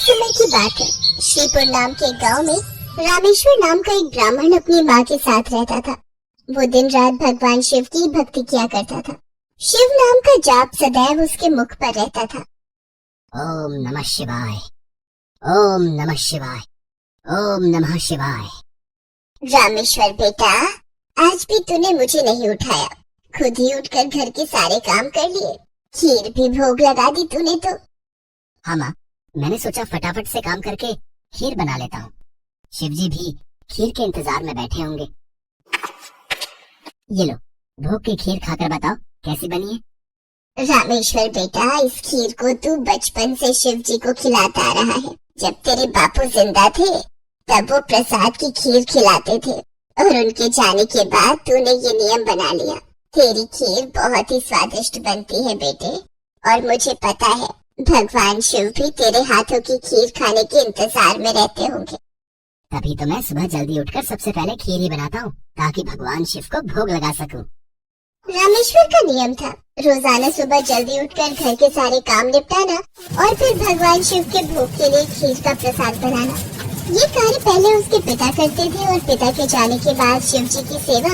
समय की बात है। श्रीपुर नाम के गांव में रामेश्वर नाम का एक ब्राह्मण अपनी माँ के साथ रहता था। वो दिन रात भगवान शिव की भक्ति किया करता था। शिव नाम का जाप सदैव उसके मुख पर रहता था। ओम नमः शिवाय, ओम नमः शिवाय, ओम नमः शिवाय। रामेश्वर बेटा, आज भी तूने मुझे नहीं उठाया। खुद ही उठकर घर के सारे काम कर लिए, खीर भी भोग लगा दी तूने तो। हाँ माँ, मैंने सोचा फटाफट से काम करके खीर बना लेता हूँ। शिवजी भी खीर के इंतजार में बैठे होंगे। ये लो, भोग की खीर खाकर बताओ कैसी बनी है। रामेश्वर बेटा, इस खीर को तू बचपन से शिव जी को खिलाता आ रहा है। जब तेरे बापू जिंदा थे तब वो प्रसाद की खीर खिलाते थे और उनके जाने के बाद तूने ये नियम बना लिया। तेरी खीर बहुत ही स्वादिष्ट बनती है बेटे, और मुझे पता है भगवान शिव भी तेरे हाथों की खीर खाने के इंतजार में रहते होंगे। तभी तो मैं सुबह जल्दी उठकर सबसे पहले खीर ही बनाता हूँ ताकि भगवान शिव को भोग लगा सकूं। रामेश्वर का नियम था रोजाना सुबह जल्दी उठकर घर के सारे काम निपटाना और फिर भगवान शिव के भोग के लिए खीर का प्रसाद बनाना। ये कार्य पहले उसके पिता करते थे और पिता के जाने के बाद शिव जी की सेवा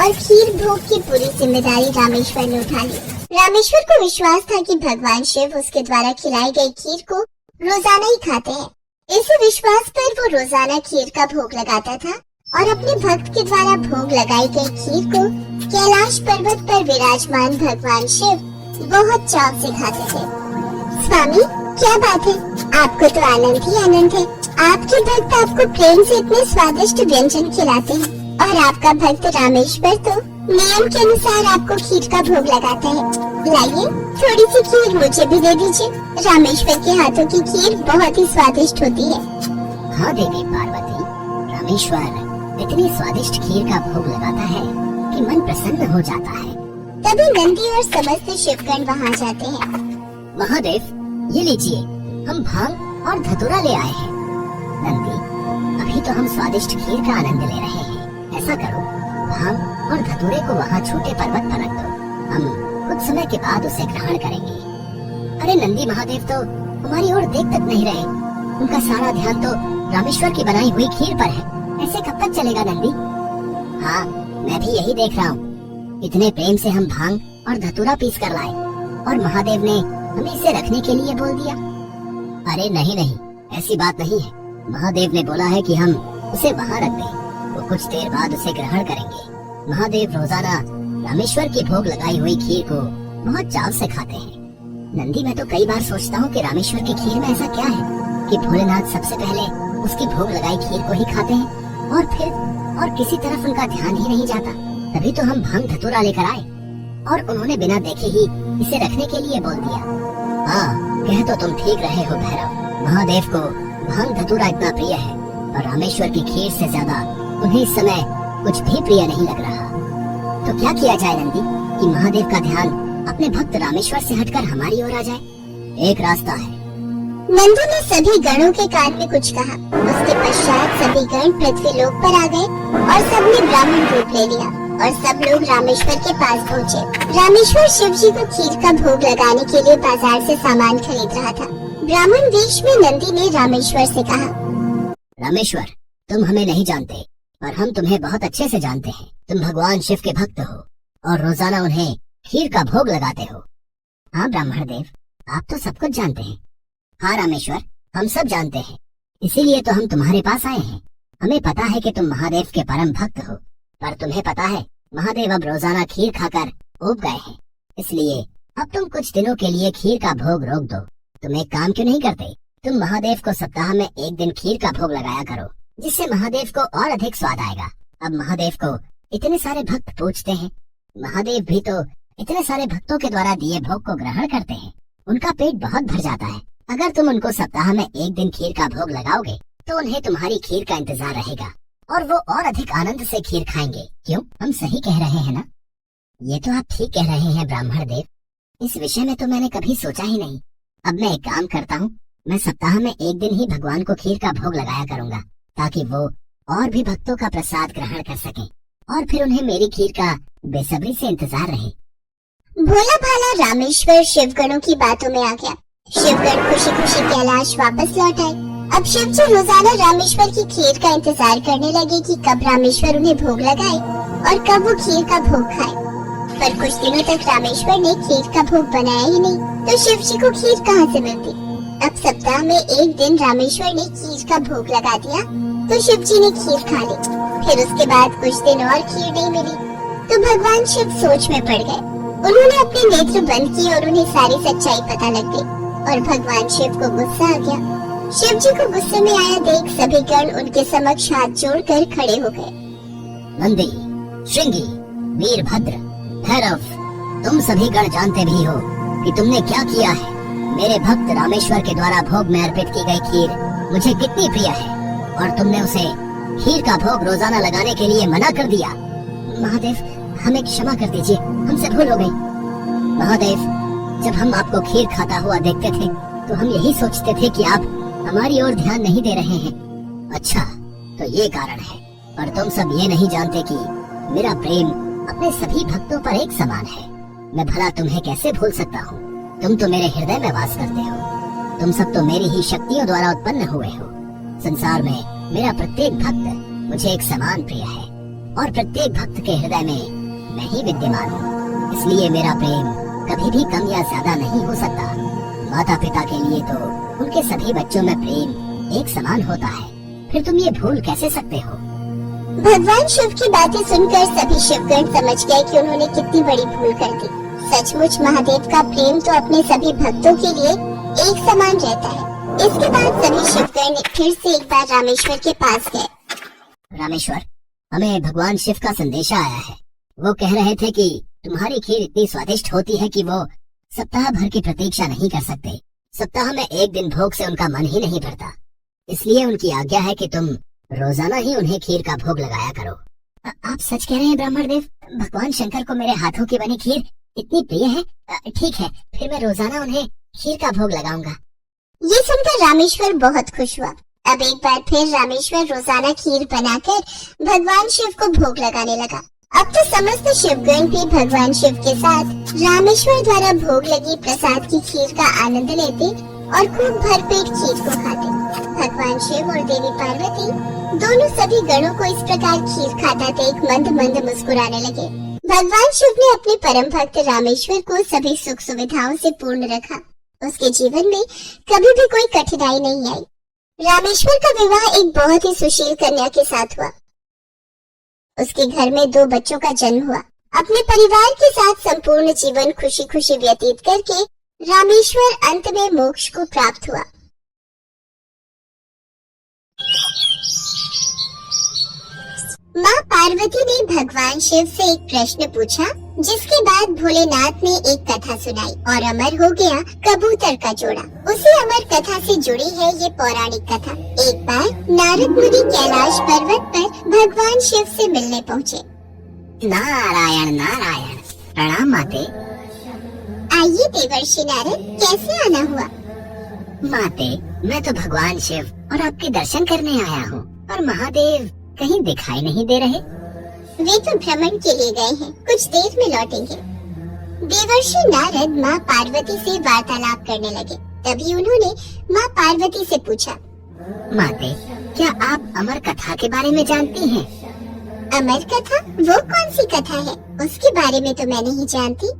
और खीर भोग की पूरी जिम्मेदारी रामेश्वर ने उठा ली। रामेश्वर को विश्वास था कि भगवान शिव उसके द्वारा खिलाई गई खीर को रोजाना ही खाते हैं। इसी विश्वास पर वो रोजाना खीर का भोग लगाता था और अपने भक्त के द्वारा भोग लगाई गई खीर को कैलाश पर्वत पर विराजमान भगवान शिव बहुत चाव से खाते थे। स्वामी, क्या बात है, आपको तो आनंद ही आनंद है। आपके भक्त आपको प्रेम से इतने स्वादिष्ट व्यंजन खिलाते हैं और आपका भक्त रामेश्वर तो नियम के अनुसार आपको खीर का भोग लगाता है। लाइए, थोड़ी सी खीर मुझे भी दे दीजिए। रामेश्वर के हाथों की खीर बहुत ही स्वादिष्ट होती है। हाँ देवी पार्वती, रामेश्वर इतनी स्वादिष्ट खीर का भोग लगाता है कि मन प्रसन्न हो जाता है। तभी नंदी और समस्त शिवगण वहाँ जाते हैं। महादेव, ये लीजिए, हम भांग और धतूरा ले आए हैं। नंदी, अभी तो हम स्वादिष्ट खीर का आनंद ले रहे हैं। ऐसा करो, भांग और धतूरे को वहाँ छोटे पर्वत पर रख दो। हम कुछ समय के बाद उसे ग्रहण करेंगे। अरे नंदी महादेव तो हमारी ओर देख तक नहीं रहे। उनका सारा ध्यान तो रामेश्वर की बनाई हुई खीर पर है। ऐसे कब तक चलेगा नंदी? हाँ, मैं भी यही देख रहा हूँ। इतने प्रेम से हम भांग और धतूरा पीस कर लाए और महादेव ने हमें इसे रखने के लिए बोल दिया। अरे नहीं नहीं, ऐसी बात नहीं है। महादेव ने बोला है कि हम उसे वहाँ रख दें। वो कुछ देर बाद उसे ग्रहण करेंगे। महादेव रोजाना रामेश्वर की भोग लगाई हुई खीर को बहुत चाव से खाते हैं। नंदी, मैं तो कई बार सोचता हूँ कि रामेश्वर की खीर में ऐसा क्या है कि भोलेनाथ सबसे पहले उसकी भोग लगाई खीर को ही खाते हैं और फिर और किसी तरफ उनका ध्यान ही नहीं जाता। तभी तो हम भांग धतूरा लेकर आए और उन्होंने बिना देखे ही इसे रखने के लिए बोल दिया। हाँ, कह तो तुम ठीक रहे हो भैरव। महादेव को भांग धतूरा इतना प्रिय है और रामेश्वर की खीर से ज्यादा उन्हें इस समय कुछ भी प्रिय नहीं लग रहा। तो क्या किया जाए नंदी कि महादेव का ध्यान अपने भक्त रामेश्वर से हटकर हमारी ओर आ जाए? एक रास्ता है। नंदी ने सभी गणों के कान में कुछ कहा। उसके पश्चात सभी गण पृथ्वी लोक पर आ गए और सबने ब्राह्मण रूप ले लिया और सब लोग रामेश्वर के पास पहुँचे। रामेश्वर शिव जी को खीर का भोग लगाने के लिए बाजार से सामान खरीद रहा था। ब्राह्मण वेश में नंदी ने रामेश्वर से कहा, रामेश्वर, तुम हमें नहीं जानते और हम तुम्हें बहुत अच्छे से जानते हैं। तुम भगवान शिव के भक्त हो और रोजाना उन्हें खीर का भोग लगाते हो। हाँ ब्राह्मण देव, आप तो सब कुछ जानते हैं। हाँ रामेश्वर, हम सब जानते हैं, इसीलिए तो हम तुम्हारे पास आए हैं। हमें पता है कि तुम महादेव के परम भक्त हो, पर तुम्हें पता है महादेव अब रोजाना खीर खाकर ऊब गए हैं। इसलिए अब तुम कुछ दिनों के लिए खीर का भोग रोक दो। तुम एक काम क्यों नहीं करते? तुम महादेव को सप्ताह में एक दिन खीर का भोग लगाया करो, जिससे महादेव को और अधिक स्वाद आएगा। अब महादेव को इतने सारे भक्त पूजते हैं। महादेव भी तो इतने सारे भक्तों के द्वारा दिए भोग को ग्रहण करते हैं। उनका पेट बहुत भर जाता है। अगर तुम उनको सप्ताह में एक दिन खीर का भोग लगाओगे तो उन्हें तुम्हारी खीर का इंतजार रहेगा और वो और अधिक आनंद से खीर खाएंगे। क्यों, हम सही कह रहे हैं ना? ये तो आप ठीक कह रहे हैं ब्राह्मण देव। इस विषय में तो मैंने कभी सोचा ही नहीं। अब मैं एक काम करता हूँ, मैं सप्ताह में एक दिन ही भगवान को खीर का भोग लगाया करूंगा ताकि वो और भी भक्तों का प्रसाद ग्रहण कर सके और फिर उन्हें मेरी खीर का बेसब्री से इंतजार रहे। भोला भाला रामेश्वर शिवगणों की बातों में आ गया। शिवगण खुशी खुशी कैलाश वापस लौट आए। अब शिव जी रोजाना रामेश्वर की खीर का इंतजार करने लगे कि कब रामेश्वर उन्हें भोग लगाए और कब वो खीर का भोग खाए। पर कुछ दिनों तक रामेश्वर ने खीर का भोग बनाया ही नहीं, तो शिव जी को खीर कहाँ से मिलती। अब सप्ताह में एक दिन रामेश्वर ने खीर का भोग लगा दिया, तो शिव जी ने खीर खा ली। फिर उसके बाद कुछ दिन और खीर नहीं मिली, तो भगवान शिव सोच में पड़ गए। उन्होंने अपने नेत्र बंद किए और उन्हें सारी सच्चाई पता लग गई और भगवान शिव को गुस्सा आ गया। शिव जी को गुस्से में आया देख सभी गण उनके समक्ष हाथ जोड़कर खड़े हो गए। नंदी, श्रृंगी, वीरभद्र, भैरव, तुम सभी गण जानते भी हो कि तुमने क्या किया है। मेरे भक्त रामेश्वर के द्वारा भोग में अर्पित की गई खीर मुझे कितनी प्रिय है और तुमने उसे खीर का भोग रोजाना लगाने के लिए मना कर दिया। महादेव, हमें क्षमा कर दीजिए, हमसे भूल हो गई। महादेव, जब हम आपको खीर खाता हुआ देखते थे तो हम यही सोचते थे कि आप हमारी ओर ध्यान नहीं दे रहे हैं। अच्छा, तो ये कारण है। और तुम सब ये नहीं जानते कि मेरा प्रेम अपने सभी भक्तों पर एक समान है। मैं भला तुम्हें कैसे भूल सकता हूँ। तुम तो मेरे हृदय में वास करते हो। तुम सब तो मेरी ही शक्तियों द्वारा उत्पन्न हुए हो। संसार में मेरा प्रत्येक भक्त मुझे एक समान प्रिय है और प्रत्येक भक्त के हृदय में मैं ही विद्यमान हूँ। इसलिए मेरा प्रेम कभी भी कम या ज्यादा नहीं हो सकता। माता पिता के लिए तो उनके सभी बच्चों में प्रेम एक समान होता है, फिर तुम ये भूल कैसे सकते हो। भगवान शिव की बातें सुनकर सभी शिवगण समझ गए कि उन्होंने कितनी बड़ी भूल कर दी। सचमुच महादेव का प्रेम तो अपने सभी भक्तों के लिए एक समान रहता है। इसके बाद सभी शिवगण फिर से एक बार रामेश्वर के पास गए। रामेश्वर, हमें भगवान शिव का संदेशा आया है। वो कह रहे थे कि तुम्हारी खीर इतनी स्वादिष्ट होती है कि वो सप्ताह भर की प्रतीक्षा नहीं कर सकते। सप्ताह में एक दिन भोग से उनका मन ही नहीं भरता। इसलिए उनकी आज्ञा है कि तुम रोजाना ही उन्हें खीर का भोग लगाया करो। आप सच कह रहे हैं ब्राह्मण देव? भगवान शंकर को मेरे हाथों की बनी खीर इतनी प्रिय है? ठीक है, फिर मैं रोजाना उन्हें खीर का भोग लगाऊंगा। ये सुनकर रामेश्वर बहुत खुश हुआ। अब एक बार फिर रामेश्वर रोजाना खीर बनाकर भगवान शिव को भोग लगाने लगा। अब तो समस्त शिवगण भी भगवान शिव के साथ रामेश्वर द्वारा भोग लगी प्रसाद की खीर का आनंद लेते और खूब भरपेट खीर को खाते। भगवान शिव और देवी पार्वती दोनों सभी गणों को इस प्रकार खीर खाता देख मंद मंद मुस्कुराने लगे। भगवान शिव ने अपने परम भक्त रामेश्वर को सभी सुख सुविधाओं से पूर्ण रखा। उसके जीवन में कभी भी कोई कठिनाई नहीं आई। रामेश्वर का विवाह एक बहुत ही सुशील कन्या के साथ हुआ। उसके घर में 2 बच्चों का जन्म हुआ। अपने परिवार के साथ संपूर्ण जीवन खुशी खुशी व्यतीत करके रामेश्वर अंत में मोक्ष को प्राप्त हुआ। माँ पार्वती ने भगवान शिव से एक प्रश्न पूछा, जिसके बाद भोलेनाथ ने एक कथा सुनाई और अमर हो गया कबूतर का जोड़ा। उसी अमर कथा से जुड़ी है ये पौराणिक कथा। एक बार नारद मुनि कैलाश पर्वत पर भगवान शिव से मिलने पहुँचे। नारायण नारायण, प्रणाम माते। आइए देवर्षि नारद, कैसे आना हुआ? माते, मैं तो भगवान शिव और आपके दर्शन करने आया हूँ और महादेव कहीं दिखाई नहीं दे रहे। वे तो भ्रमण के लिए गए हैं, कुछ देर में लौटेंगे। देवर्षि नारद माँ पार्वती से वार्तालाप करने लगे। तभी उन्होंने माँ पार्वती से पूछा, माते, क्या आप अमर कथा के बारे में जानती हैं? अमर कथा? वो कौन सी कथा है? उसके बारे में तो मैं नहीं जानती।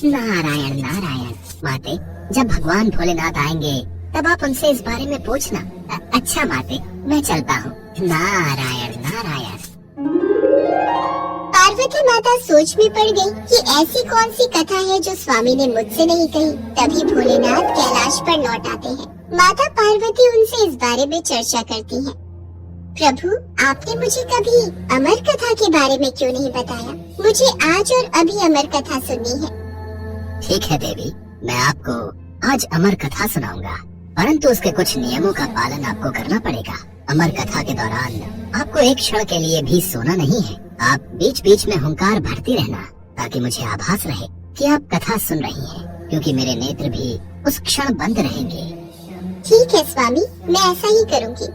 नारायण नारायण, माते, जब भगवान भोलेनाथ आएंगे तब आप उनसे इस बारे में पूछना। अच्छा माते, मैं चलता हूँ। नारायण नारायण। पार्वती माता सोच में पड़ गई कि ऐसी कौन सी कथा है जो स्वामी ने मुझसे नहीं कही। तभी भोलेनाथ कैलाश पर लौट आते हैं। माता पार्वती उनसे इस बारे में चर्चा करती हैं। प्रभु, आपने मुझे कभी अमर कथा के बारे में क्यों नहीं बताया? मुझे आज और अभी अमर कथा सुननी है। ठीक है देवी, मैं आपको आज अमर कथा सुनाऊंगा, परंतु उसके कुछ नियमों का पालन आपको करना पड़ेगा। अमर कथा के दौरान आपको एक क्षण के लिए भी सोना नहीं है। आप बीच बीच में हुंकार भरती रहना, ताकि मुझे आभास रहे कि आप कथा सुन रही हैं, क्योंकि मेरे नेत्र भी उस क्षण बंद रहेंगे। ठीक है स्वामी, मैं ऐसा ही करूँगी।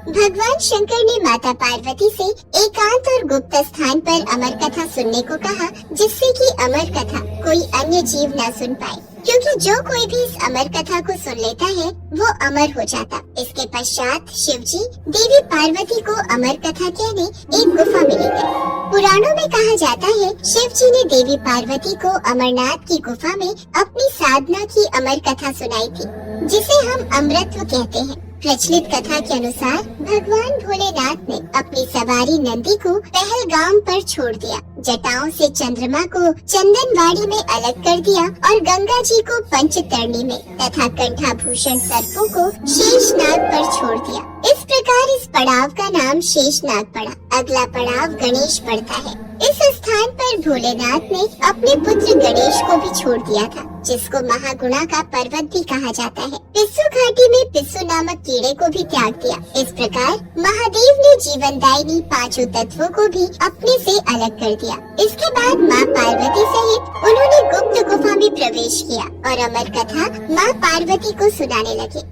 भगवान शंकर ने माता पार्वती से एकांत और गुप्त स्थान पर अमर कथा सुनने को कहा, जिससे कि अमर कथा कोई अन्य जीव न सुन पाए, क्योंकि जो कोई भी इस अमर कथा को सुन लेता है वो अमर हो जाता। इसके पश्चात शिव जी देवी पार्वती को अमर कथा कहने एक गुफा में ले गए। पुराणों में कहा जाता है शिव जी ने देवी पार्वती को अमरनाथ की गुफा में अपनी साधना की अमर कथा सुनाई थी, जिसे हम अमृतत्व कहते हैं। प्रचलित कथा के अनुसार भगवान भोलेनाथ ने अपनी सवारी नंदी को पहलगाम पर छोड़ दिया, जटाओं से चंद्रमा को चंदनवाड़ी में अलग कर दिया और गंगा जी को पंचतरणी में तथा कंठाभूषण सर्पों को शेषनाग पर छोड़ दिया। इस प्रकार इस पड़ाव का नाम शेषनाग पड़ा। अगला पड़ाव गणेश पड़ता है। इस स्थान पर भोलेनाथ ने अपने पुत्र गणेश को भी छोड़ दिया था, जिसको महागुणा का पर्वत भी कहा जाता है। पिस्सू घाटी में पिस्सू नामक कीड़े को भी त्याग दिया। इस प्रकार महादेव ने जीवनदायिनी पांचों तत्वों को भी अपने से अलग कर दिया। इसके बाद माँ पार्वती सहित उन्होंने गुप्त गुफा में प्रवेश किया और अमर कथा माँ पार्वती को सुनाने लगे।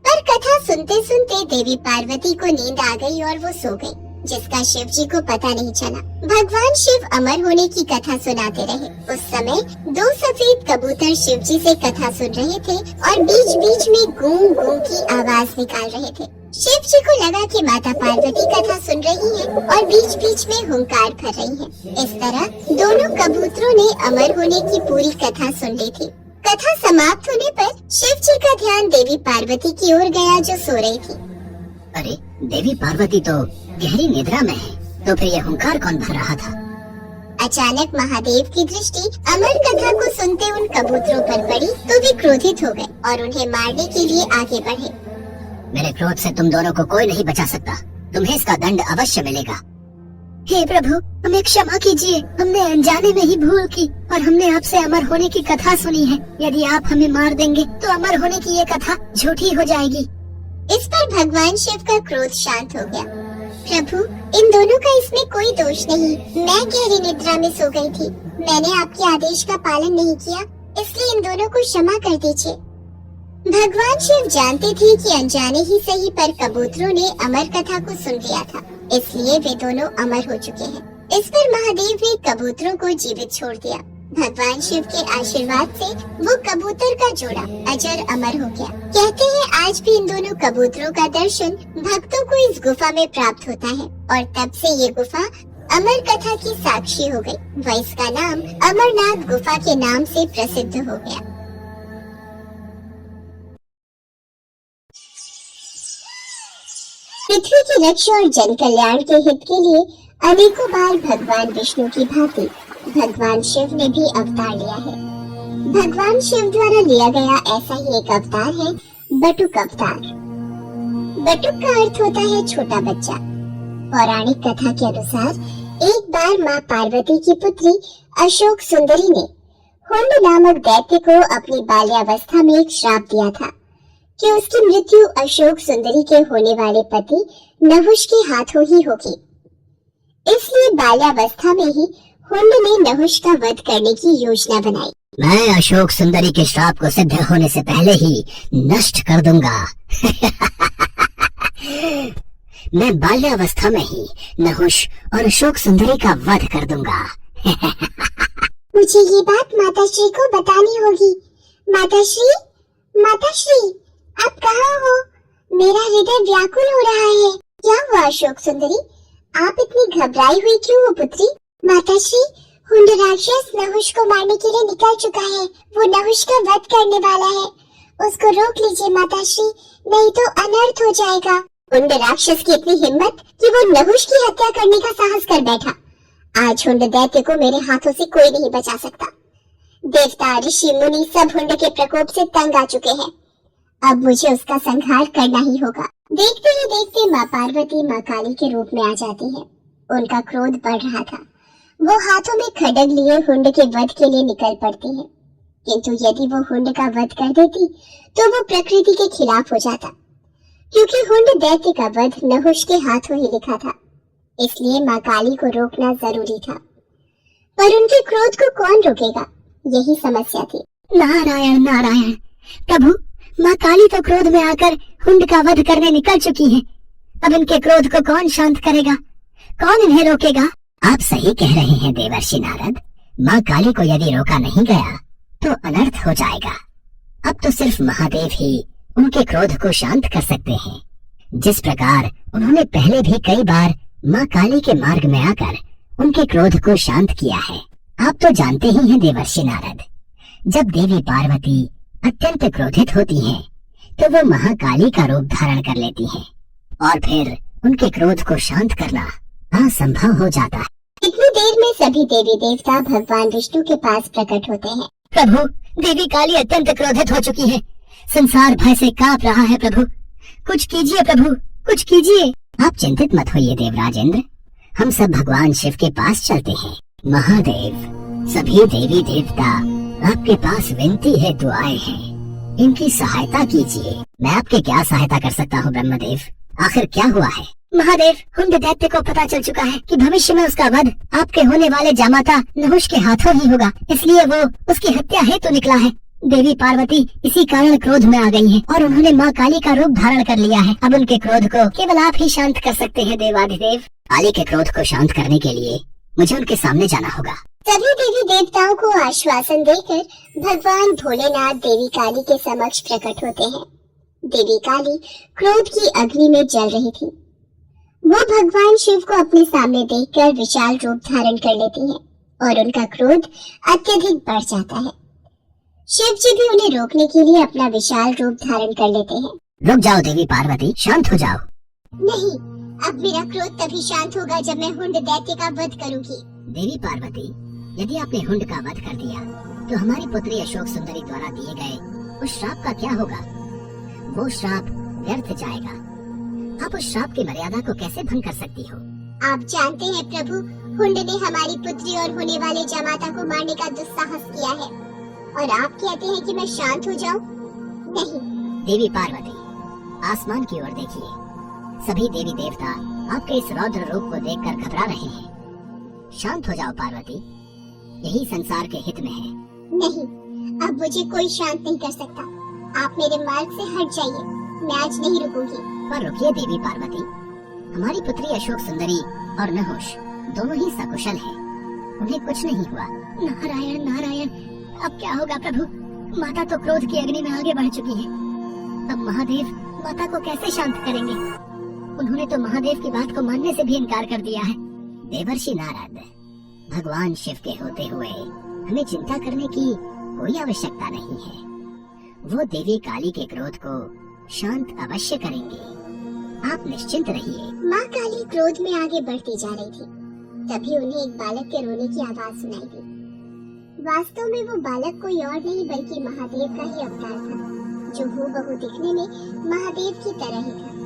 पर कथा सुनते सुनते देवी पार्वती को नींद आ गई और वो सो गई, जिसका शिव जी को पता नहीं चला। भगवान शिव अमर होने की कथा सुनाते रहे। उस समय दो सफेद कबूतर शिव जी से कथा सुन रहे थे और बीच बीच में गूं गूं की आवाज निकाल रहे थे। शिव जी को लगा कि माता पार्वती कथा सुन रही है और बीच बीच में हुंकार भर रही है। इस तरह दोनों कबूतरों ने अमर होने की पूरी कथा सुन ली थी। कथा समाप्त होने पर शिव जी का ध्यान देवी पार्वती की ओर गया, जो सो रही थी। अरे, देवी पार्वती तो गहरी निद्रा में है, तो फिर यह हुंकार कौन भर रहा था? अचानक महादेव की दृष्टि अमर कथा को सुनते उन कबूतरों पर पड़ी तो वे क्रोधित हो गए और उन्हें मारने के लिए आगे बढ़े। मेरे क्रोध से तुम दोनों को कोई नहीं बचा सकता। तुम्हें इसका दंड अवश्य मिलेगा। हे प्रभु, हमें क्षमा कीजिए। हमने अनजाने में ही भूल की और हमने आपसे अमर होने की कथा सुनी है। यदि आप हमें मार देंगे तो अमर होने की ये कथा झूठी हो जाएगी। इस पर भगवान शिव का क्रोध शांत हो गया। प्रभु, इन दोनों का इसमें कोई दोष नहीं। मैं गहरी निद्रा में सो गई थी। मैंने आपके आदेश का पालन नहीं किया, इसलिए इन दोनों को क्षमा कर दीजिए। भगवान शिव जानते थे कि अनजाने ही सही पर कबूतरों ने अमर कथा को सुन लिया था, इसलिए वे दोनों अमर हो चुके हैं। इस पर महादेव ने कबूतरों को जीवित छोड़ दिया। भगवान शिव के आशीर्वाद से वो कबूतर का जोड़ा अजर अमर हो गया। कहते हैं आज भी इन दोनों कबूतरों का दर्शन भक्तों को इस गुफा में प्राप्त होता है और तब से ये गुफा अमर कथा की साक्षी हो गई व इसका नाम अमरनाथ गुफा के नाम से प्रसिद्ध हो गया। पृथ्वी की रक्षा और जन कल्याण के हित के लिए अनेकों बार भगवान विष्णु की भांति भगवान शिव ने भी अवतार लिया है। भगवान शिव द्वारा लिया गया ऐसा ही एक अवतार है बटुक अवतार। बटुक का अर्थ होता है छोटा बच्चा। पौराणिक कथा के अनुसार एक बार माँ पार्वती की पुत्री अशोक सुंदरी ने हुंड नामक दैत्य को अपनी बाल्यावस्था में एक श्राप दिया था कि उसकी मृत्यु अशोक सुंदरी के होने वाले पति नहुष के हाथों ही होगी। इसलिए बाल्यावस्था में ही हुंड ने नहुष का वध करने की योजना बनाई। मैं अशोक सुंदरी के श्राप को सिद्ध होने से पहले ही नष्ट कर दूंगा। मैं बाल्यावस्था में ही नहुष और अशोक सुंदरी का वध कर दूंगा। मुझे ये बात माताश्री को बतानी होगी। माताश्री, माताश्री, आप कहाँ हो? मेरा हृदय व्याकुल हो रहा है। क्या हुआ अशोक सुंदरी? आप इतनी घबराई हुई क्यों हो पुत्री? माताश्री, हुंड राक्षस नहुष को मारने के लिए निकल चुका है। वो नहुष का वध करने वाला है। उसको रोक लीजिए माताश्री, नहीं तो अनर्थ हो जाएगा। हुंड राक्षस की इतनी हिम्मत कि वो नहुष की हत्या करने का साहस कर बैठा। आज हुंड दैत्य को मेरे हाथों से कोई नहीं बचा सकता। देवता, ऋषि, मुनि सब हुंड के प्रकोप से तंग आ चुके हैं। अब मुझे उसका संहार करना ही होगा। देखते ही देखते माँ पार्वती माँ काली के रूप में आ जाती है। उनका क्रोध बढ़ रहा था। वो हाथों में खड्ग लिए हुंड के वध के लिए निकल पड़ती है, किंतु यदि वो हुंड का वध कर देती तो वो प्रकृति के खिलाफ हो जाता, क्योंकि हुंड दैत्य का वध नहुष के हाथों ही लिखा था। इसलिए माँ काली को रोकना जरूरी था, पर उनके क्रोध को कौन रोकेगा, यही समस्या थी। नारायण नारायण। प्रभु, माँ काली तो क्रोध में आकर हुंड का वध करने निकल चुकी है। अब इनके क्रोध को कौन शांत करेगा, कौन इन्हें रोकेगा? आप सही कह रहे हैं देवर्षि नारद। माँ काली को यदि रोका नहीं गया तो अनर्थ हो जाएगा। अब तो सिर्फ महादेव ही उनके क्रोध को शांत कर सकते हैं, जिस प्रकार उन्होंने पहले भी कई बार माँ काली के मार्ग में आकर उनके क्रोध को शांत किया है। आप तो जानते ही हैं देवर्षि नारद, जब देवी पार्वती अत्यंत क्रोधित होती हैं, तो वो महाकाली का रूप धारण कर लेती हैं और फिर उनके क्रोध को शांत करना असंभव हो जाता है। इतनी देर में सभी देवी देवता भगवान विष्णु के पास प्रकट होते हैं। प्रभु, देवी काली अत्यंत क्रोधित हो चुकी है। संसार भय से कांप रहा है। प्रभु, कुछ कीजिए प्रभु, कुछ कीजिए। आप चिंतित मत होइए देवराजेंद्र, हम सब भगवान शिव के पास चलते हैं। महादेव, सभी देवी देवता आपके पास विनती है, दुआएं हैं, इनकी सहायता कीजिए। मैं आपकी क्या सहायता कर सकता हूँ ब्रह्मदेव? आखिर क्या हुआ है? महादेव, हुंड दैत्य को पता चल चुका है कि भविष्य में उसका वध आपके होने वाले जामाता नहुष के हाथों ही होगा, इसलिए वो उसकी हत्या हेतु निकला है। देवी पार्वती इसी कारण क्रोध में आ गई हैं और उन्होंने माँ काली का रूप धारण कर लिया है। अब उनके क्रोध को केवल आप ही शांत कर सकते हैं देवाधिदेव। काली के क्रोध को शांत करने के लिए मुझे उनके सामने जाना होगा। सभी देवी देवताओं को आश्वासन देकर भगवान भोलेनाथ देवी काली के समक्ष प्रकट होते हैं। देवी काली क्रोध की अग्नि में जल रही थी। वो भगवान शिव को अपने सामने देखकर विशाल रूप धारण कर लेती हैं और उनका क्रोध अत्यधिक बढ़ जाता है। शिव जी भी उन्हें रोकने के लिए अपना विशाल रूप धारण कर लेते हैं। रुक जाओ देवी पार्वती, शांत हो जाओ। नहीं, अब मेरा क्रोध तभी शांत होगा जब मैं हुंड दैत्य का वध करूंगी। देवी पार्वती, यदि आपने हुंड का वध कर दिया तो हमारी पुत्री अशोक सुंदरी द्वारा दिए गए उस श्राप का क्या होगा? वो श्राप व्यर्थ जाएगा। आप उस श्राप की मर्यादा को कैसे भंग कर सकती हो? आप जानते हैं प्रभु, हुंड ने हमारी पुत्री और होने वाले जमाता को मारने का दुस्साहस किया है और आप कहते हैं कि मैं शांत हो जाऊं? नहीं। देवी पार्वती, आसमान की ओर देखिए। सभी देवी देवता आपके इस रौद्र रूप को देखकर घबरा रहे हैं। शांत हो जाओ पार्वती, यही संसार के हित में है। नहीं, अब मुझे कोई शांत नहीं कर सकता। आप मेरे मार्ग से हट जाइए, मैं आज नहीं रुकूंगी। पर रुकिए देवी पार्वती, हमारी पुत्री अशोक सुंदरी और नहुष दोनों ही सकुशल हैं, उन्हें कुछ नहीं हुआ। नारायण नारायण, अब क्या होगा प्रभु? माता तो क्रोध की अग्नि में आगे बढ़ चुकी है। अब महादेव माता को कैसे शांत करेंगे? उन्होंने तो महादेव की बात को मानने से भी इनकार कर दिया है। देवर्षि नारद, भगवान शिव के होते हुए हमें चिंता करने की कोई आवश्यकता नहीं है। वो देवी काली के क्रोध को शांत अवश्य करेंगे, आप निश्चिंत रहिए। माँ काली क्रोध में आगे बढ़ती जा रही थी, तभी उन्हें एक बालक के रोने की आवाज सुनाई दी। वास्तव में वो बालक कोई और नहीं बल्कि महादेव का ही अवतार था, जो हूबहू दिखने में महादेव की तरह ही था।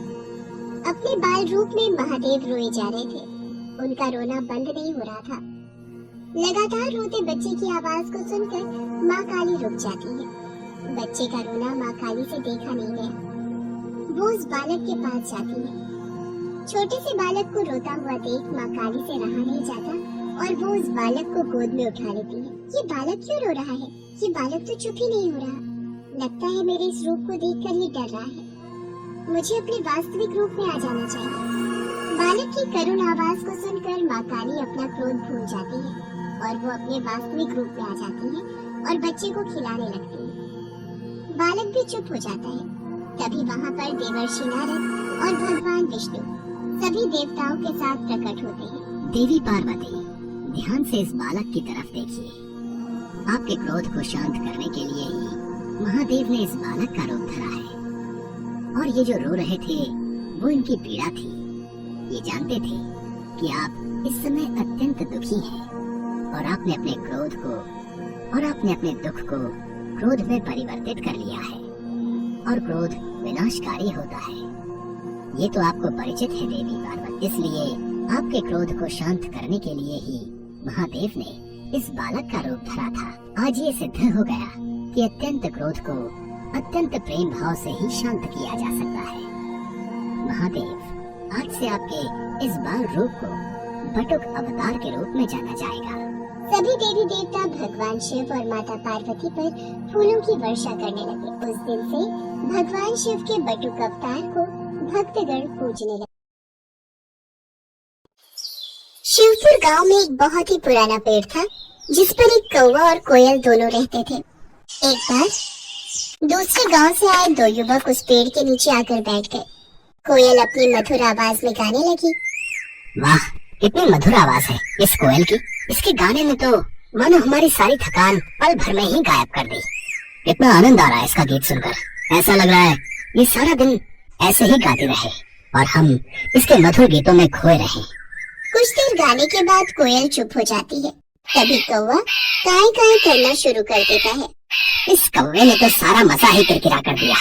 अपने बाल रूप में महादेव रोए जा रहे थे, उनका रोना बंद नहीं हो रहा था। लगातार रोते बच्चे की आवाज को सुनकर माँ काली रुक जाती है। बच्चे का रोना माँ काली से देखा नहीं गया। वो उस बालक के पास जाती है। छोटे से बालक को रोता हुआ देख माँ काली से रहा नहीं जाता और वो उस बालक को गोद में उठा लेती है। ये बालक क्यों रो रहा है? ये बालक तो चुप ही नहीं हो रहा। लगता है मेरे इस रूप को देखकर ये डर रहा है। मुझे अपने वास्तविक रूप में आ जाना चाहिए। बालक की करुण आवाज को सुनकर माँ काली अपना क्रोध भूल जाती है और वो अपने वास्तविक रूप में आ जाती है और बच्चे को खिलाने लगती है। बालक भी चुप हो जाता है। तभी वहाँ पर देवर्षि नारद और भगवान विष्णु सभी देवताओं के साथ प्रकट होते हैं। देवी पार्वती, ध्यान से इस बालक की तरफ देखिए। आपके क्रोध को शांत करने के लिए ही महादेव ने इस बालक का रूप धरा है और ये जो रो रहे थे वो इनकी पीड़ा थी। ये जानते थे कि आप इस समय अत्यंत दुखी हैं और आपने अपने क्रोध को और आपने अपने दुख को क्रोध में परिवर्तित कर लिया है और क्रोध विनाशकारी होता है। ये तो आपको परिचित है देवी पार्वती, इसलिए आपके क्रोध को शांत करने के लिए ही महादेव ने इस बालक का रूप धरा था। आज ये सिद्ध हो गया कि अत्यंत क्रोध को अत्यंत प्रेम भाव से ही शांत किया जा सकता है। महादेव, आज से आपके इस बाल रूप को बटुक अवतार के रूप में जाना जाएगा। सभी देवी देवता भगवान शिव और माता पार्वती पर फूलों की वर्षा करने लगे। उस दिन से भगवान शिव के बटुक अवतार को भक्तगण पूजने लगे। शिवपुर गांव में एक बहुत ही पुराना पेड़ था, जिस पर एक कौवा और कोयल दोनों रहते थे। एक बार दूसरे गांव से आए दो युवक उस पेड़ के नीचे आकर बैठ गए। कोयल अपनी मधुर आवाज में गाने लगी। वाह, कितनी मधुर आवाज है इस कोयल की। इसके गाने में तो मानो हमारी सारी थकान पल भर में ही गायब कर दी। कितना आनंद आ रहा है इसका गीत सुनकर। ऐसा लग रहा है ये सारा दिन ऐसे ही गाती रहे और हम इसके मधुर गीतों में खोए रहें। कुछ देर गाने के बाद कोयल चुप हो जाती है। तभी कौवा काई काई करना शुरू कर देता है। इस कौवे ने तो सारा मजा ही किरकिरा कर दिया।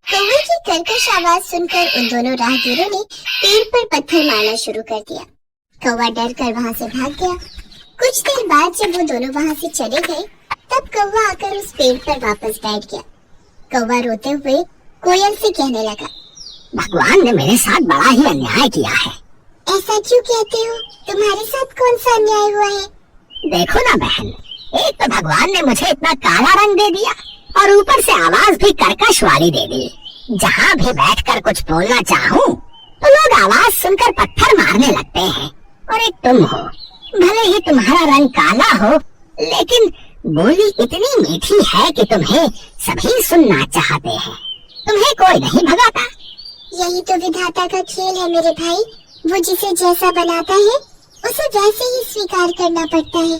कौवे की कर्कश आवाज सुनकर उन दोनों राहगीरों ने पेड़ पर पत्थर मारना शुरू कर दिया। कौवा डर कर वहाँ से भाग गया। कुछ देर बाद जब वो दोनों वहाँ से चले गए, तब कौवा आकर उस पेड़ पर वापस बैठ गया। कौवा रोते हुए कोयल से कहने लगा, भगवान ने मेरे साथ बड़ा ही अन्याय किया है। ऐसा क्यों कहते हो? तुम्हारे साथ कौन सा अन्याय हुआ है? देखो ना बहन, एक तो भगवान ने मुझे इतना काला रंग दे दिया और ऊपर से आवाज भी कर्कश वाली दे दी। जहाँ भी बैठकर कुछ बोलना चाहूँ तो लोग आवाज सुनकर पत्थर मारने लगते हैं। और एक तुम हो, भले ही तुम्हारा रंग काला हो, लेकिन बोली इतनी मीठी है कि तुम्हें सभी सुनना चाहते हैं। तुम्हें कोई नहीं भगाता। यही तो विधाता का खेल है मेरे भाई। वो जिसे जैसा बनाता है उसे वैसे ही स्वीकार करना पड़ता है।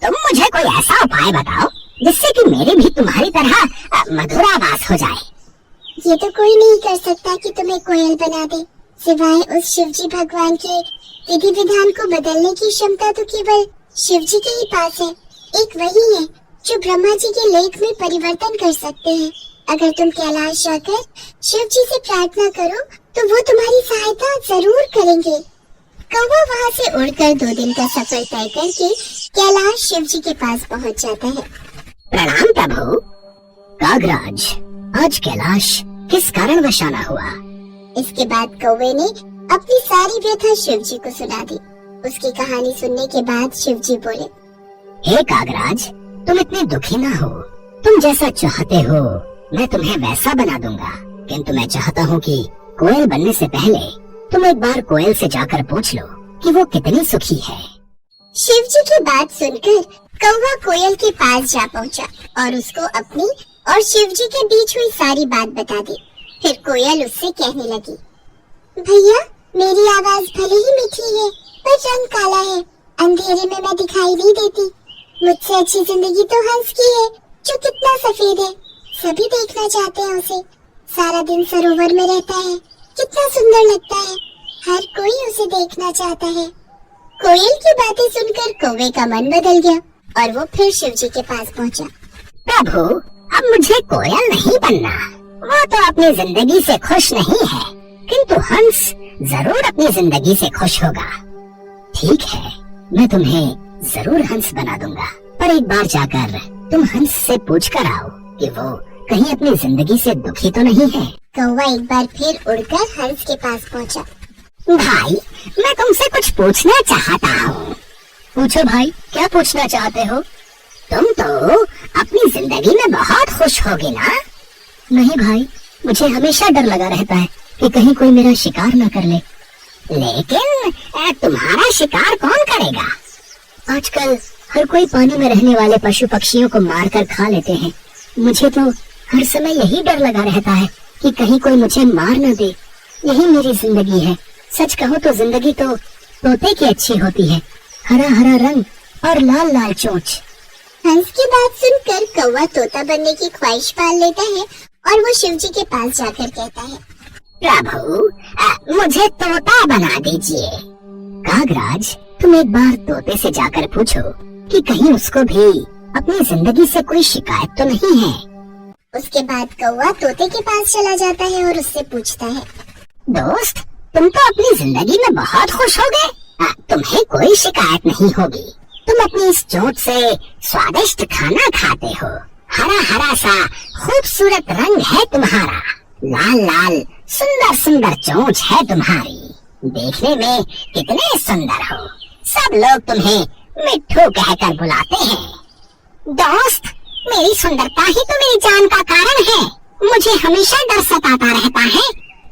तुम मुझे कोई ऐसा उपाय बताओ जिससे कि मेरी भी तुम्हारी तरह मधुर आवाज हो जाए। ये तो कोई नहीं कर सकता कि तुम्हें कोयल बना दे, सिवाय उस शिवजी भगवान के विधि विधान को बदलने की क्षमता तो केवल शिवजी के ही पास है। एक वही है जो ब्रह्मा जी के लेख में परिवर्तन कर सकते हैं। अगर तुम कैलाश जाकर शिवजी से प्रार्थना करो तो वो तुम्हारी सहायता जरूर करेंगे। कौवा वहाँ से उड़कर 2 दिन का सफर तय करके कैलाश शिवजी के पास पहुँच जाता है। प्रणाम प्रभु। कागराज, आज कैलाश किस कारणवश आना हुआ? इसके बाद कौवे ने अपनी सारी व्यथा शिवजी को सुना दी। उसकी कहानी सुनने के बाद शिवजी बोले, हे कागराज, तुम इतने दुखी ना हो। तुम जैसा चाहते हो मैं तुम्हें वैसा बना दूंगा, किंतु मैं चाहता हूँ कि कोयल बनने से पहले तुम एक बार कोयल से जाकर पूछ लो कि वो कितनी सुखी है। शिवजी की बात सुनकर कौवा कोयल के पास जा पहुँचा और उसको अपनी और शिवजी के बीच हुई सारी बात बता दी। फिर कोयल उससे कहने लगी, भैया, मेरी आवाज भले ही मीठी है पर रंग काला है। अंधेरे में मैं दिखाई नहीं देती। मुझसे अच्छी जिंदगी तो हंस की है जो कितना सफेद है। सभी देखना चाहते हैं उसे। सारा दिन सरोवर में रहता है, कितना सुंदर लगता है। हर कोई उसे देखना चाहता है। कोयल की बातें सुनकर कौवे का मन बदल गया और वो फिर शिवजी के पास पहुंचा। प्रभु, अब मुझे कोयल नहीं बनना। वो तो अपनी जिंदगी से खुश नहीं है, किंतु हंस जरूर अपनी जिंदगी से खुश होगा। ठीक है, मैं तुम्हें जरूर हंस बना दूंगा, पर एक बार जाकर तुम हंस से पूछ कर आओ कि वो कहीं अपनी जिंदगी से दुखी तो नहीं है। कौवा एक बार फिर उड़कर हंस के पास पहुंचा। भाई, मैं तुमसे कुछ पूछना चाहता हूँ। पूछो भाई, क्या पूछना चाहते हो? तुम तो अपनी जिंदगी में बहुत खुश होगे ना? नहीं भाई, मुझे हमेशा डर लगा रहता है कि कहीं कोई मेरा शिकार न कर ले। लेकिन तुम्हारा शिकार कौन करेगा? आजकल हर कोई पानी में रहने वाले पशु पक्षियों को मारकर खा लेते हैं। मुझे तो हर समय यही डर लगा रहता है कि कहीं कोई मुझे मार न दे। यही मेरी जिंदगी है। सच कहूँ तो जिंदगी तो तोते की अच्छी होती है, हरा हरा रंग और लाल लाल चोंच। हंस की बात सुनकर कौवा तोता बनने की ख्वाहिश पाल लेता है और वो शिवजी के पास जाकर कहता है, प्रभु, मुझे तोता बना दीजिए। कागराज, तुम एक बार तोते से जाकर पूछो कि कहीं उसको भी अपनी जिंदगी से कोई शिकायत तो नहीं है। उसके बाद कौवा तोते के पास चला जाता है और उससे पूछता है, दोस्त, तुम तो अपनी जिंदगी में बहुत खुश हो गए। तुम्हें कोई शिकायत नहीं होगी। तुम अपनी इस चोंच से स्वादिष्ट खाना खाते हो। हरा हरा सा खूबसूरत रंग है तुम्हारा। लाल लाल सुंदर सुंदर चोंच है तुम्हारी। देखने में कितने सुंदर हो। सब लोग तुम्हें मिट्ठू कहकर बुलाते हैं। दोस्त, मेरी सुंदरता ही तो मेरी जान का कारण है। मुझे हमेशा डर सताता रहता है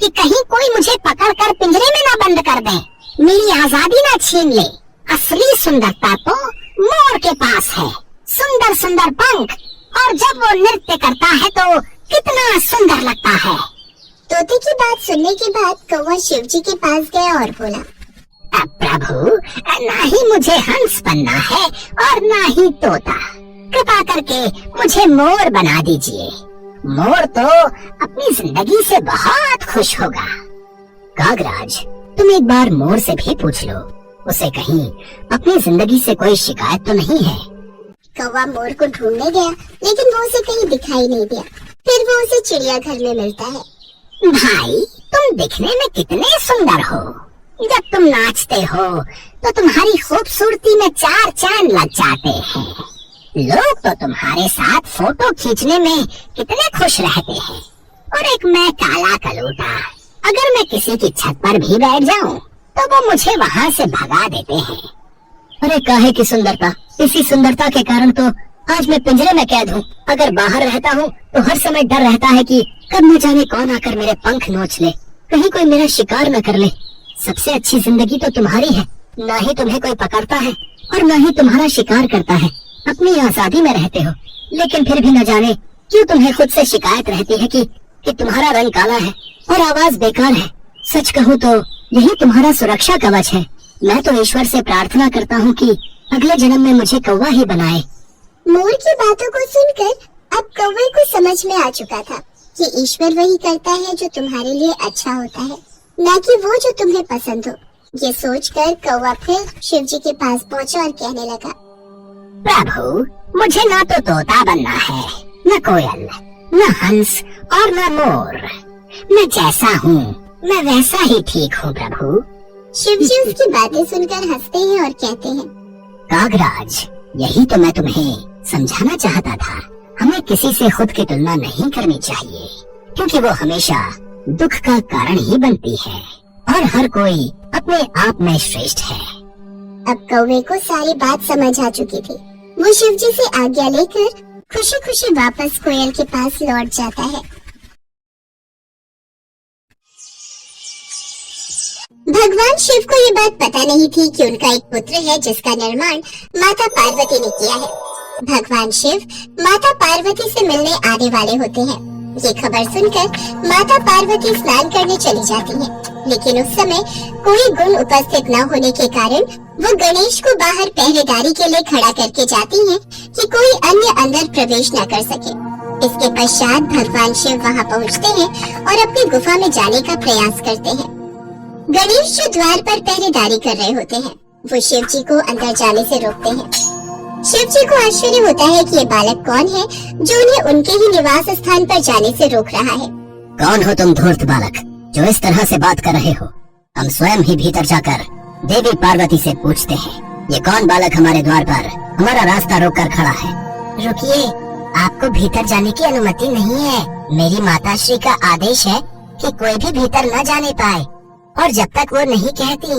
कि कहीं कोई मुझे पकड़कर पिंजरे में ना बंद कर दे, मेरी आजादी ना छीन ले। असली सुंदरता तो मोर के पास है, सुंदर सुंदर पंख, और जब वो नृत्य करता है तो कितना सुंदर लगता है। तोते की बात सुनने के बाद कौवा शिव जी के पास गया और बोला, अब प्रभु, ना ही मुझे हंस बनना है और ना ही तोता, कृपा करके मुझे मोर बना दीजिए। मोर तो अपनी जिंदगी से बहुत खुश होगा। कागराज, तुम एक बार मोर से भी पूछ लो, उसे कहीं अपनी जिंदगी से कोई शिकायत तो नहीं है। कौवा मोर को ढूंढने गया, लेकिन वो उसे कहीं दिखाई नहीं दिया। फिर वो उसे चिड़ियाघर में मिलता है। भाई, तुम दिखने में कितने सुंदर हो। जब तुम नाचते हो तो तुम्हारी खूबसूरती में चार चांद लग जाते हैं। लोग तो तुम्हारे साथ फोटो खींचने में कितने खुश रहते हैं। और एक मैं काला कलूटा, अगर मैं किसी की छत पर भी बैठ जाऊं तो वो मुझे वहां से भगा देते हैं। अरे काहे की सुंदरता, इसी सुंदरता के कारण तो आज मैं पिंजरे में कैद हूँ। अगर बाहर रहता हूँ तो हर समय डर रहता है कि कब न जाने कौन आकर मेरे पंख नोच ले, कहीं कोई मेरा शिकार न कर ले। सबसे अच्छी जिंदगी तो तुम्हारी है, ना ही तुम्हें कोई पकड़ता है और ना ही तुम्हारा शिकार करता है। अपनी आजादी में रहते हो, लेकिन फिर भी न जाने क्यों तुम्हें खुद से शिकायत रहती है कि तुम्हारा रंग काला है और आवाज बेकार है। सच कहूँ तो यही तुम्हारा सुरक्षा कवच है। मैं तो ईश्वर से प्रार्थना करता हूँ कि अगले जन्म में मुझे कौवा ही बनाए। मोर की बातों को सुनकर अब कौवे को समझ में आ चुका था कि ईश्वर वही करता है जो तुम्हारे लिए अच्छा होता है, न कि वो जो तुम्हें पसंद हो। ये सोचकर कौवा फिर शिव जी के पास पहुंचा और कहने लगा, प्रभु, मुझे ना तो तोता बनना है, न कोयल, न हंस और न मोर। मैं जैसा हूँ मैं वैसा ही ठीक हूँ प्रभु। शिव जी उसकी बातें सुनकर हंसते हैं और कहते हैं, कागराज, यही तो मैं तुम्हें समझाना चाहता था। हमें किसी से खुद की तुलना नहीं करनी चाहिए, क्योंकि वो हमेशा दुख का कारण ही बनती है और हर कोई अपने आप में श्रेष्ठ है। अब कौवे को सारी बात समझ आ चुकी थी। वो शिव जी से आज्ञा लेकर खुशी खुशी वापस कोयल के पास लौट जाता है। भगवान शिव को ये बात पता नहीं थी कि उनका एक पुत्र है जिसका निर्माण माता पार्वती ने किया है। भगवान शिव माता पार्वती से मिलने आने वाले होते हैं। ये खबर सुनकर माता पार्वती स्नान करने चली जाती है, लेकिन उस समय कोई गुण उपस्थित न होने के कारण वो गणेश को बाहर पहरेदारी के लिए खड़ा करके जाती हैं कि कोई अन्य अंदर प्रवेश न कर सके। इसके पश्चात भगवान शिव वहां पहुंचते हैं और अपनी गुफा में जाने का प्रयास करते हैं। गणेश जो द्वार पर पहरेदारी कर रहे होते हैं, वो शिव जी को अंदर जाने से रोकते हैं। शिव जी को आश्चर्य होता है कि ये बालक कौन है जो उन्हें उनके ही निवास स्थान पर जाने से रोक रहा है। कौन हो तुम धूर्त बालक, जो इस तरह से बात कर रहे हो? हम स्वयं ही भीतर जाकर देवी पार्वती से पूछते हैं। ये कौन बालक हमारे द्वार पर हमारा रास्ता रोक कर खड़ा है? रुकिए, आपको भीतर जाने की अनुमति नहीं है। मेरी माता श्री का आदेश है कि कोई भी भीतर न जाने पाए, और जब तक वो नहीं कहती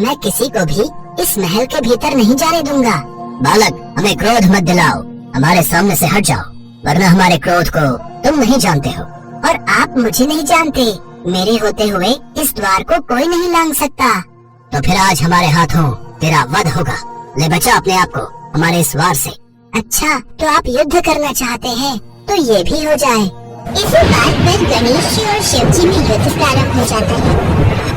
मैं किसी को भी इस महल के भीतर नहीं जाने दूंगा। बालक, हमें क्रोध मत दिलाओ, हमारे सामने से हट जाओ, वरना हमारे क्रोध को तुम नहीं जानते हो। और आप मुझे नहीं जानते, मेरे होते हुए इस द्वार को कोई नहीं लांघ सकता। तो फिर आज हमारे हाथों तेरा वध होगा। ले बचा अपने आप को हमारे इस वार से। अच्छा, तो आप युद्ध करना चाहते हैं तो ये भी हो जाए। इसी बात पर गणेश जी और शिव जी में युद्ध प्रारंभ हो जाता है।